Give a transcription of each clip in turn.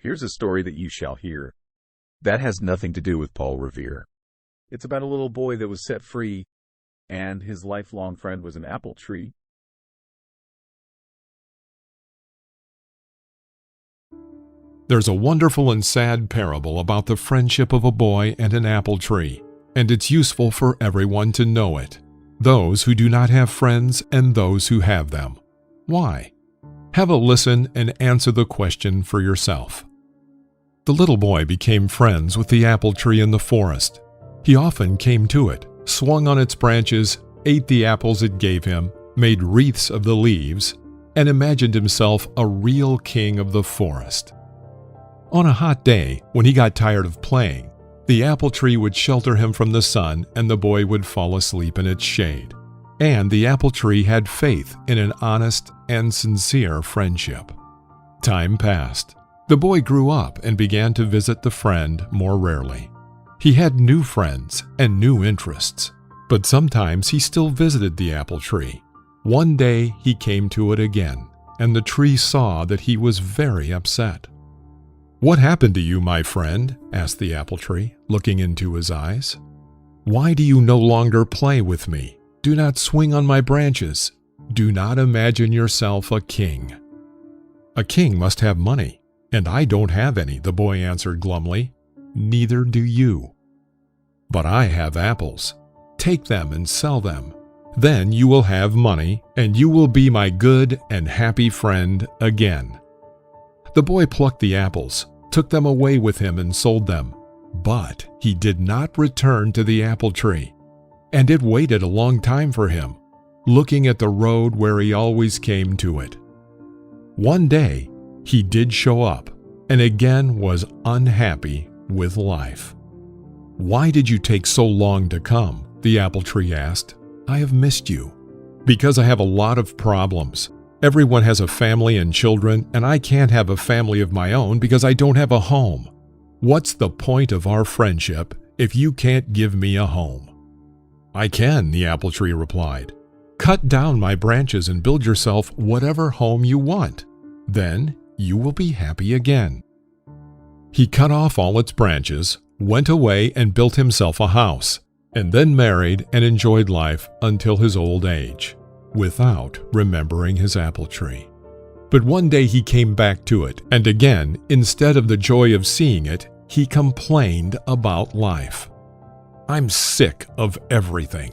Here's a story that you shall hear. That has nothing to do with Paul Revere. It's about a little boy that was set free, and his lifelong friend was an apple tree. There's a wonderful and sad parable about the friendship of a boy and an apple tree, and it's useful for everyone to know it, those who do not have friends and those who have them. Why? Have a listen and answer the question for yourself. The little boy became friends with the apple tree in the forest. He often came to it, swung on its branches, ate the apples it gave him, made wreaths of the leaves, and imagined himself a real king of the forest. On a hot day, when he got tired of playing, the apple tree would shelter him from the sun and the boy would fall asleep in its shade. And the apple tree had faith in an honest and sincere friendship. Time passed. The boy grew up and began to visit the friend more rarely. He had new friends and new interests, but sometimes he still visited the apple tree. One day he came to it again, and the tree saw that he was very upset. "What happened to you, my friend?" asked the apple tree, looking into his eyes. "Why do you no longer play with me? Do not swing on my branches. Do not imagine yourself a king." "A king must have money, and I don't have any," the boy answered glumly. "Neither do you." "But I have apples. Take them and sell them. Then you will have money, and you will be my good and happy friend again." The boy plucked the apples, took them away with him and sold them. But he did not return to the apple tree, and it waited a long time for him, looking at the road where he always came to it. One day, he did show up, and again was unhappy with life. "Why did you take so long to come?" the apple tree asked. "I have missed you." "Because I have a lot of problems. Everyone has a family and children, and I can't have a family of my own because I don't have a home. What's the point of our friendship if you can't give me a home?" "I can," the apple tree replied. "Cut down my branches and build yourself whatever home you want. Then you will be happy again." He cut off all its branches, went away and built himself a house, and then married and enjoyed life until his old age, without remembering his apple tree. But one day he came back to it, and again, instead of the joy of seeing it, he complained about life. "I'm sick of everything.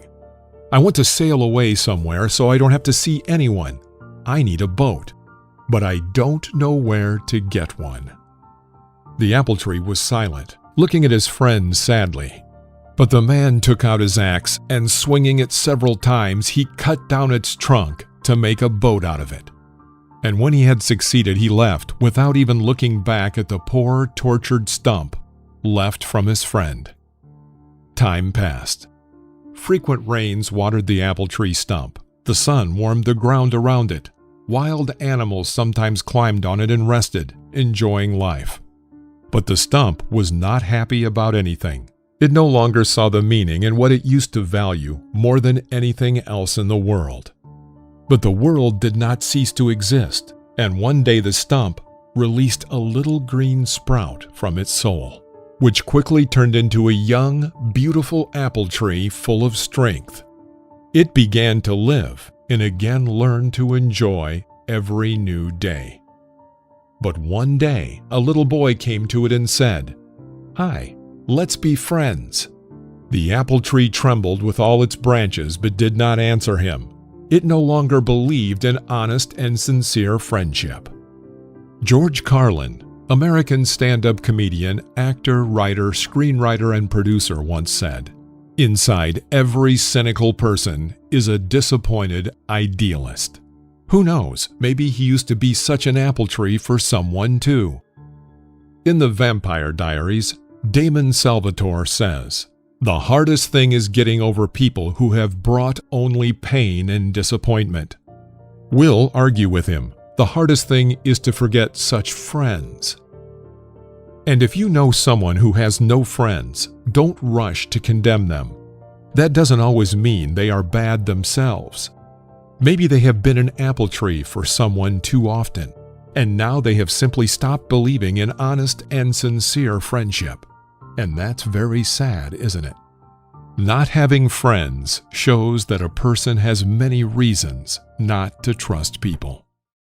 I want to sail away somewhere so I don't have to see anyone. I need a boat, but I don't know where to get one." The apple tree was silent, looking at his friend sadly. But the man took out his axe, and swinging it several times, he cut down its trunk to make a boat out of it. And when he had succeeded, he left without even looking back at the poor, tortured stump left from his friend. Time passed. Frequent rains watered the apple tree stump. The sun warmed the ground around it. Wild animals sometimes climbed on it and rested, enjoying life. But the stump was not happy about anything. It no longer saw the meaning in what it used to value more than anything else in the world. But the world did not cease to exist, and one day the stump released a little green sprout from its soul, which quickly turned into a young, beautiful apple tree full of strength. It began to live and again learned to enjoy every new day. But one day, a little boy came to it and said, "Hi, let's be friends." The apple tree trembled with all its branches but did not answer him. It no longer believed in honest and sincere friendship. George Carlin, American stand-up comedian, actor, writer, screenwriter, and producer, once said, "Inside every cynical person is a disappointed idealist. Who knows, maybe he used to be such an apple tree for someone too." In The Vampire Diaries, Damon Salvatore says, "The hardest thing is getting over people who have brought only pain and disappointment." We'll argue with him. The hardest thing is to forget such friends. And if you know someone who has no friends, don't rush to condemn them. That doesn't always mean they are bad themselves. Maybe they have been an apple tree for someone too often, and now they have simply stopped believing in honest and sincere friendship. And that's very sad, isn't it? Not having friends shows that a person has many reasons not to trust people.